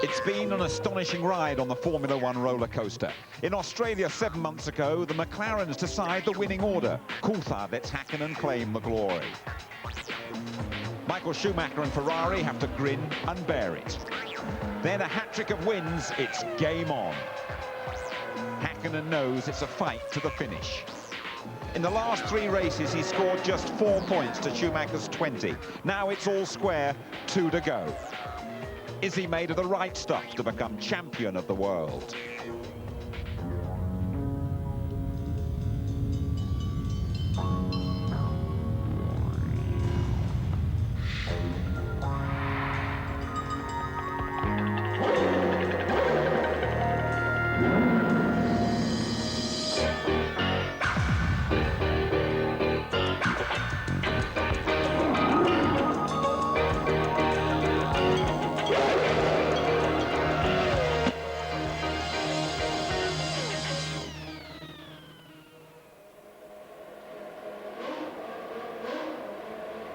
It's been an astonishing ride on the Formula One roller coaster. In Australia 7 months ago, the McLarens decide the winning order. Coulthard lets Hakkinen claim the glory. Michael Schumacher and Ferrari have to grin and bear it. Then a hat-trick of wins, it's game on. Hakkinen knows it's a fight to the finish. In the last 3 races, he scored just 4 points to Schumacher's 20. Now it's all square, 2 to go. Is he made of the right stuff to become champion of the world?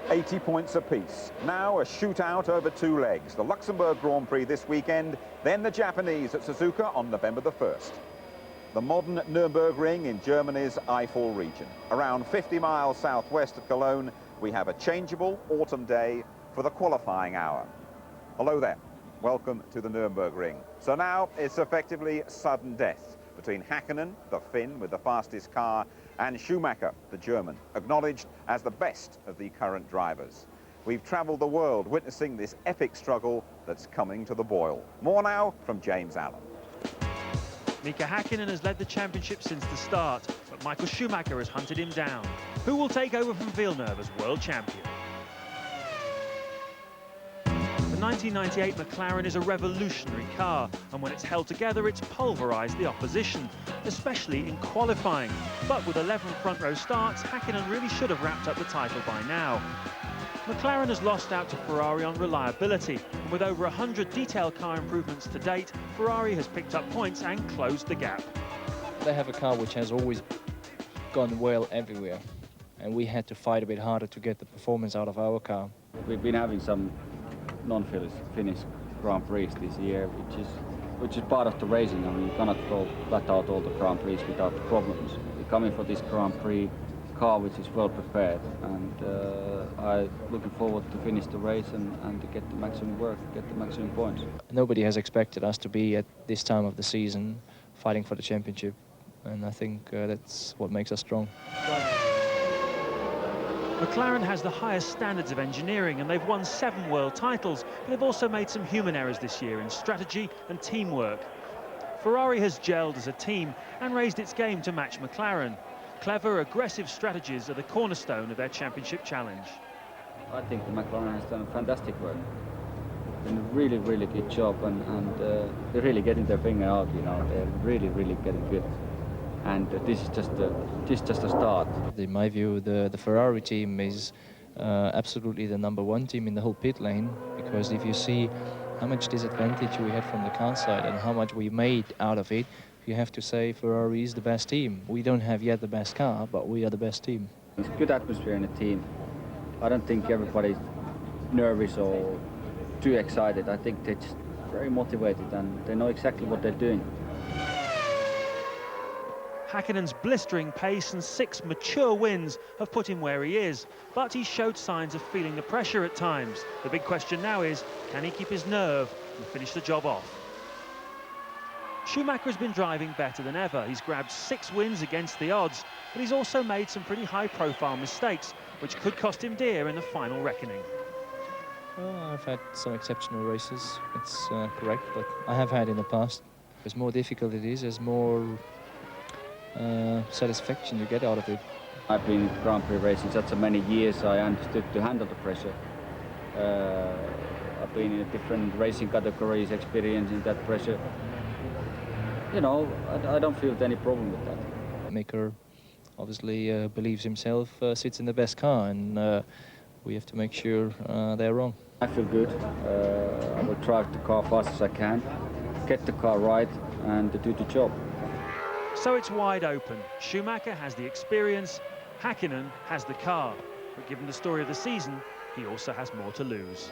$80 points apiece. Now a shootout over 2 legs. The Luxembourg Grand Prix this weekend, then the Japanese at Suzuka on November the 1st. The modern Nürburgring in Germany's Eifel region. Around 50 miles southwest of Cologne, we have a changeable autumn day for the qualifying hour. Hello there. Welcome to the Nürburgring. So now it's effectively sudden death between Hakkinen, the Finn with the fastest car, and Schumacher, the German, acknowledged as the best of the current drivers. We've travelled the world witnessing this epic struggle that's coming to the boil. More now from James Allen. Mika Hakkinen has led the championship since the start, but Michael Schumacher has hunted him down. Who will take over from Villeneuve as world champion? The 1998 McLaren is a revolutionary car, and when it's held together, it's pulverised the opposition, especially in qualifying. But with 11 front row starts, Hakkinen really should have wrapped up the title by now. McLaren has lost out to Ferrari on reliability, and with over 100 detail car improvements to date, Ferrari has picked up points and closed the gap. They have a car which has always gone well everywhere, and we had to fight a bit harder to get the performance out of our car. We've been having some non-Finnish Grand Prix this year, which is part of the racing. I mean, you cannot go flat out all the Grand Prix without problems. We're coming for this Grand Prix car which is well prepared, and I'm looking forward to finish the race and to get the maximum work, get the maximum points. Nobody has expected us to be at this time of the season fighting for the championship, and I think that's what makes us strong. McLaren has the highest standards of engineering, and they've won 7 world titles, but they've also made some human errors this year in strategy and teamwork. Ferrari has gelled as a team and raised its game to match McLaren. Clever, aggressive strategies are the cornerstone of their championship challenge. I think the McLaren has done fantastic work. Been a really, really good job, and they're really getting their finger out, you know, they're really, really getting good. And this is just a start. In my view, the Ferrari team is absolutely the #1 team in the whole pit lane, because if you see how much disadvantage we had from the car side and how much we made out of it, you have to say Ferrari is the best team. We don't have yet the best car, but we are the best team. It's a good atmosphere in the team. I don't think everybody's nervous or too excited. I think they're just very motivated and they know exactly what they're doing. Hakkinen's blistering pace and 6 mature wins have put him where he is, but he showed signs of feeling the pressure at times. The big question now is, can he keep his nerve and finish the job off? Schumacher has been driving better than ever. He's grabbed 6 wins against the odds, but he's also made some pretty high-profile mistakes, which could cost him dear in the final reckoning. Well, I've had some exceptional races, it's correct, but I have had in the past. As more difficult it is, as more satisfaction you get out of it. I've been in Grand Prix racing such many years, I understood to handle the pressure. I've been in different racing categories, experiencing that pressure. You know, I don't feel any problem with that. Maker obviously believes himself, sits in the best car, and we have to make sure they're wrong. I feel good. I will drive the car fast as I can, get the car right, and do the job. So it's wide open. Schumacher has the experience, Häkkinen has the car. But given the story of the season, he also has more to lose.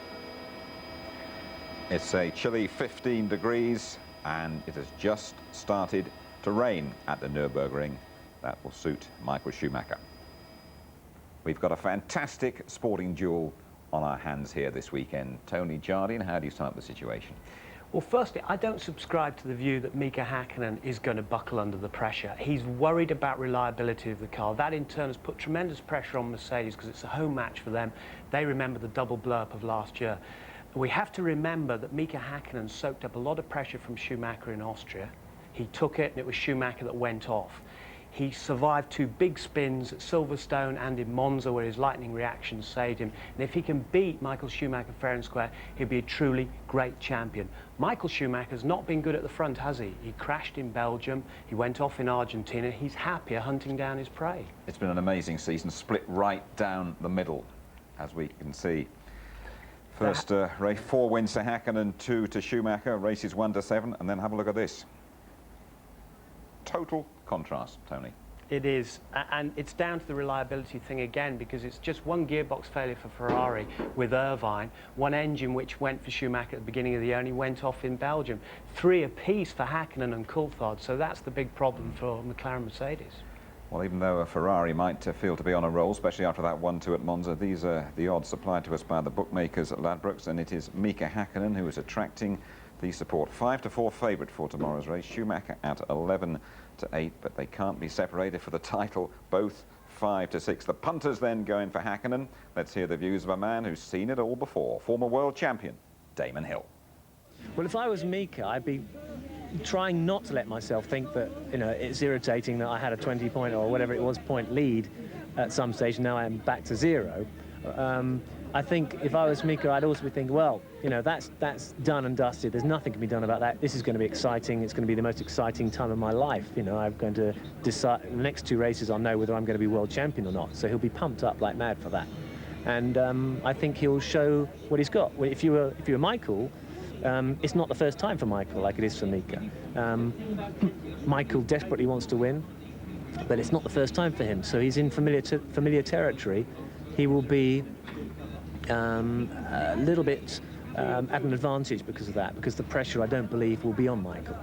It's a chilly 15 degrees and it has just started to rain at the Nürburgring. That will suit Michael Schumacher. We've got a fantastic sporting duel on our hands here this weekend. Tony Jardine, how do you start the situation? Well, firstly, I don't subscribe to the view that Mika Häkkinen is going to buckle under the pressure. He's worried about reliability of the car. That, in turn, has put tremendous pressure on Mercedes because it's a home match for them. They remember the double blow-up of last year. We have to remember that Mika Häkkinen soaked up a lot of pressure from Schumacher in Austria. He took it, and it was Schumacher that went off. He survived 2 big spins at Silverstone and in Monza, where his lightning reaction saved him. And if he can beat Michael Schumacher fair and square, he'll be a truly great champion. Michael Schumacher's not been good at the front, has he? He crashed in Belgium, he went off in Argentina. He's happier hunting down his prey. It's been an amazing season, split right down the middle, as we can see. First race, 4 wins to Häkkinen, 2 to Schumacher, races 1 to 7, and then have a look at this. Total contrast, Tony. It is, and it's down to the reliability thing again, because it's just 1 gearbox failure for Ferrari with Irvine, 1 engine which went for Schumacher at the beginning of the year and he went off in Belgium. 3 apiece for Häkkinen and Coulthard, so that's the big problem for McLaren Mercedes. Well, even though a Ferrari might feel to be on a roll, especially after that 1-2 at Monza, these are the odds supplied to us by the bookmakers at Ladbrokes, and it is Mika Häkkinen who is attracting the support. 5-4 favourite for tomorrow's race. Schumacher at 11-8, but they can't be separated for the title, both 5-6. The punters then going for Häkkinen. Let's hear the views of a man who's seen it all before, former world champion Damon Hill. Well, if I was Mika, I'd be trying not to let myself think that, you know, it's irritating that I had a 20-point or whatever it was point lead at some stage, and now I'm back to 0. I think if I was Mika, I'd also be thinking, well, you know, that's done and dusted. There's nothing can be done about that. This is going to be exciting. It's going to be the most exciting time of my life. You know, I'm going to decide the next 2 races. I'll know whether I'm going to be world champion or not. So he'll be pumped up like mad for that. And I think he'll show what he's got. If you were Michael, it's not the first time for Michael like it is for Mika. Michael desperately wants to win, but it's not the first time for him. So he's in familiar territory. He will be a little bit at an advantage because of that, because the pressure, I don't believe, will be on Michael.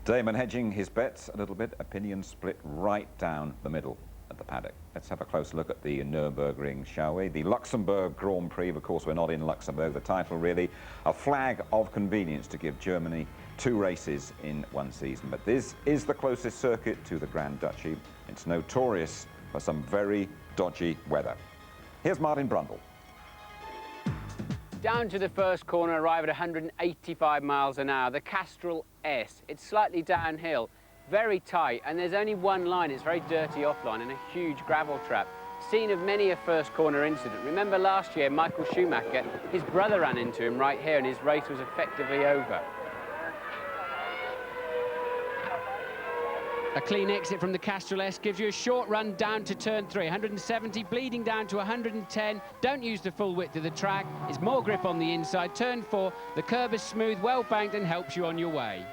Damon hedging his bets a little bit, opinion split right down the middle at the paddock. Let's have a close look at the Nürburgring, shall we? The Luxembourg Grand Prix, of course, we're not in Luxembourg. The title really a flag of convenience to give Germany 2 races in 1 season. But this is the closest circuit to the Grand Duchy. It's notorious for some very dodgy weather. Here's Martin Brundle. Down to the first corner, arrive at 185 miles an hour, the Castrol S. It's slightly downhill, very tight, and there's only 1 line. It's very dirty offline and a huge gravel trap. Scene of many a first corner incident. Remember last year, Michael Schumacher, his brother ran into him right here and his race was effectively over. A clean exit from the Castrol S gives you a short run down to turn 3, 170, bleeding down to 110. Don't use the full width of the track. It's more grip on the inside. Turn 4, the curb is smooth, well banked and helps you on your way.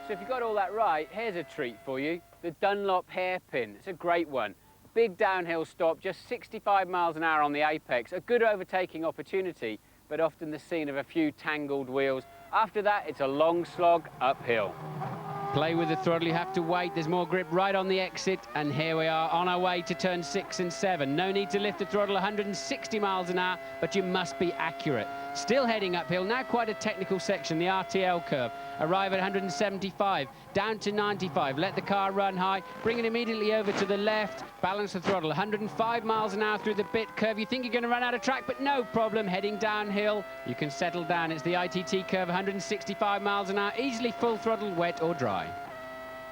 So if you got all that right, here's a treat for you. The Dunlop hairpin. It's a great one. Big downhill stop, just 65 miles an hour on the apex. A good overtaking opportunity, but often the scene of a few tangled wheels. After that, it's a long slog uphill. Play with the throttle, you have to wait. There's more grip right on the exit, and here we are on our way to turn 6 and 7. No need to lift the throttle, 160 miles an hour, but you must be accurate. Still heading uphill, now quite a technical section, the RTL curve. Arrive at 175, down to 95, let the car run high, bring it immediately over to the left, balance the throttle, 105 miles an hour through the bit curve. You think you're going to run out of track, but no problem, heading downhill. You can settle down, it's the ITT curve, 165 miles an hour, easily full throttle, wet or dry.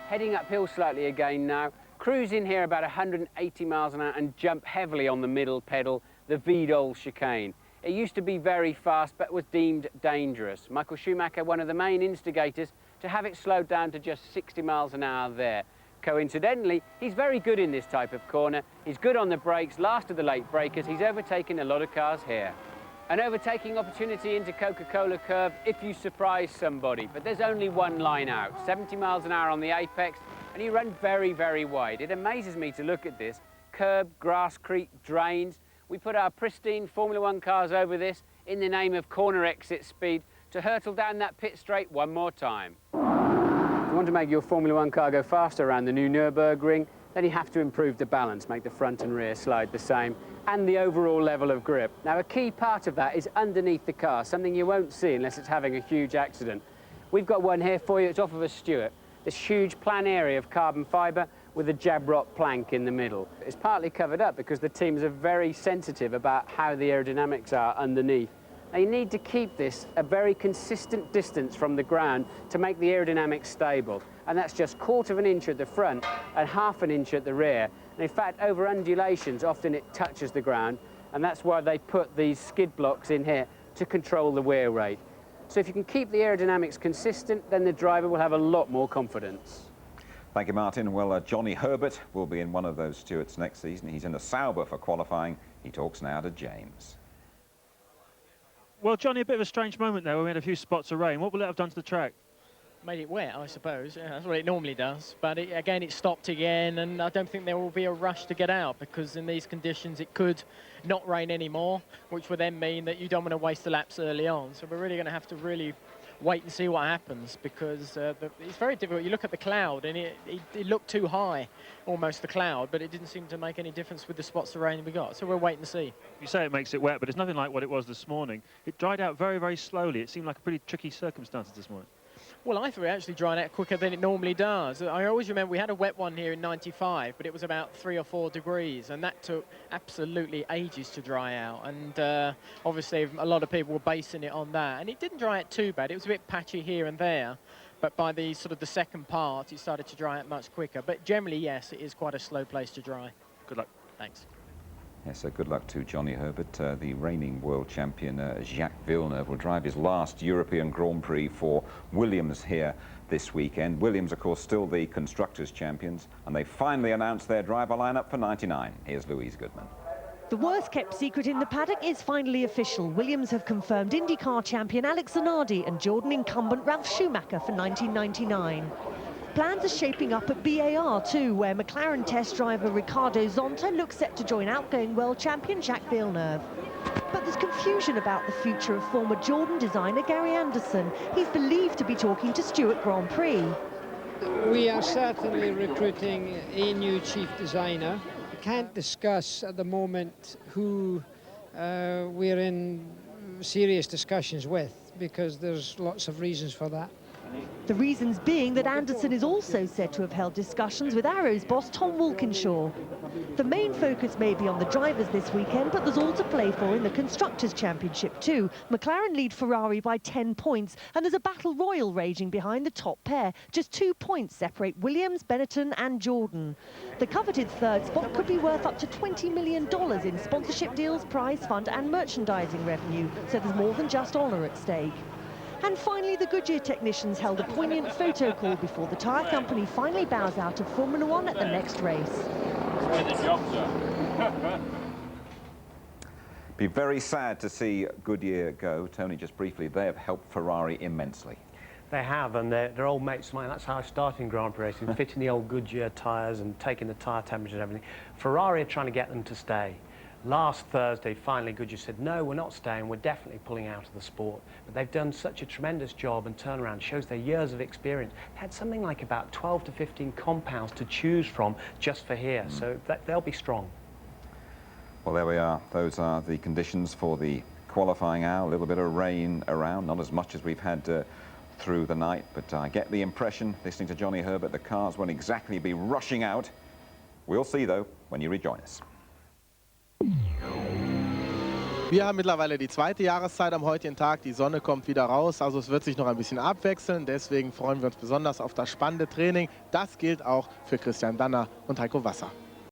Heading uphill slightly again now, cruise in here about 180 miles an hour and jump heavily on the middle pedal, the Vidal chicane. It used to be very fast, but was deemed dangerous. Michael Schumacher, one of the main instigators to have it slowed down to just 60 miles an hour there. Coincidentally, he's very good in this type of corner. He's good on the brakes, last of the late breakers. He's overtaken a lot of cars here. An overtaking opportunity into Coca-Cola curve if you surprise somebody, but there's only one line out, 70 miles an hour on the apex, and you run very, very wide. It amazes me to look at this. Curb, grass creek, drains. We put our pristine Formula One cars over this in the name of corner exit speed to hurtle down that pit straight one more time. If you want to make your Formula One car go faster around the new Nürburgring, then you have to improve the balance, make the front and rear slide the same, and the overall level of grip. Now, a key part of that is underneath the car, something you won't see unless it's having a huge accident. We've got one here for you. It's off of a Stewart. This huge plan area of carbon fibre with a Jabrock plank in the middle. It's partly covered up because the teams are very sensitive about how the aerodynamics are underneath. Now, you need to keep this a very consistent distance from the ground to make the aerodynamics stable. And that's just 1/4 of an inch at the front and 1/2 an inch at the rear. And in fact, over undulations, often it touches the ground. And that's why they put these skid blocks in here to control the wear rate. So if you can keep the aerodynamics consistent, then the driver will have a lot more confidence. Thank you, Martin. Well, Johnny Herbert will be in one of those Stewarts next season. He's in a Sauber for qualifying. He talks now to James. Well, Johnny, a bit of a strange moment there when we had a few spots of rain. What will it have done to the track? Made it wet, I suppose. Yeah, that's what it normally does. But again, it stopped again, and I don't think there will be a rush to get out, because in these conditions it could not rain anymore, which would then mean that you don't want to waste the laps early on. So we're really going to have to really wait and see what happens, because it's very difficult. You look at the cloud, and it looked too high, almost the cloud, but it didn't seem to make any difference with the spots of rain we got. So we'll wait and see. You say it makes it wet, but it's nothing like what it was this morning. It dried out very, very slowly. It seemed like a pretty tricky circumstances this morning. Well, I thought it actually dried out quicker than it normally does. I always remember we had a wet one here in '95, but it was about 3 or 4 degrees, and that took absolutely ages to dry out. And obviously, a lot of people were basing it on that. And it didn't dry out too bad. It was a bit patchy here and there, but by the sort of the second part, it started to dry out much quicker. But generally, yes, it is quite a slow place to dry. Good luck. Thanks. Yes, so good luck to Johnny Herbert. The reigning world champion Jacques Villeneuve will drive his last European Grand Prix for Williams here this weekend. Williams, of course, still the Constructors' champions, and they finally announced their driver lineup for '99. Here's Louise Goodman. The worst-kept secret in the paddock is finally official. Williams have confirmed IndyCar champion Alex Zanardi and Jordan incumbent Ralf Schumacher for 1999. Plans are shaping up at BAR too, where McLaren test driver Ricardo Zonta looks set to join outgoing world champion Jacques Villeneuve. But there's confusion about the future of former Jordan designer Gary Anderson. He's believed to be talking to Stewart Grand Prix. We are certainly recruiting a new chief designer. I can't discuss at the moment who we're in serious discussions with, because there's lots of reasons for that. The reasons being that Anderson is also said to have held discussions with Arrow's boss Tom Walkinshaw. The main focus may be on the drivers this weekend, but there's all to play for in the Constructors' Championship too. McLaren lead Ferrari by 10 points, and there's a battle royal raging behind the top pair. Just 2 points separate Williams, Benetton and Jordan. The coveted third spot could be worth up to $20 million in sponsorship deals, prize fund and merchandising revenue, so there's more than just honour at stake. And finally, the Goodyear technicians held a poignant photo call before the tyre company finally bows out of Formula One at the next race. Be very sad to see Goodyear go. Tony, just briefly, they have helped Ferrari immensely. They have, and they're old mates of mine. That's how I started in Grand Prix racing, fitting the old Goodyear tyres and taking the tyre temperature and everything. Ferrari are trying to get them to stay. Last Thursday, finally, Goodyear said, no, we're not staying, we're definitely pulling out of the sport. But they've done such a tremendous job, and turnaround shows their years of experience. They had something like about 12 to 15 compounds to choose from just for here, so they'll be strong. Well, there we are. Those are the conditions for the qualifying hour. A little bit of rain around, not as much as we've had through the night, but I get the impression, listening to Johnny Herbert, the cars won't exactly be rushing out. We'll see, though, when you rejoin us. Wir haben mittlerweile die zweite Jahreszeit am heutigen Tag. Die Sonne kommt wieder raus, also es wird sich noch ein bisschen abwechseln. Deswegen freuen wir uns besonders auf das spannende Training. Das gilt auch für Christian Danner und Heiko Wasser.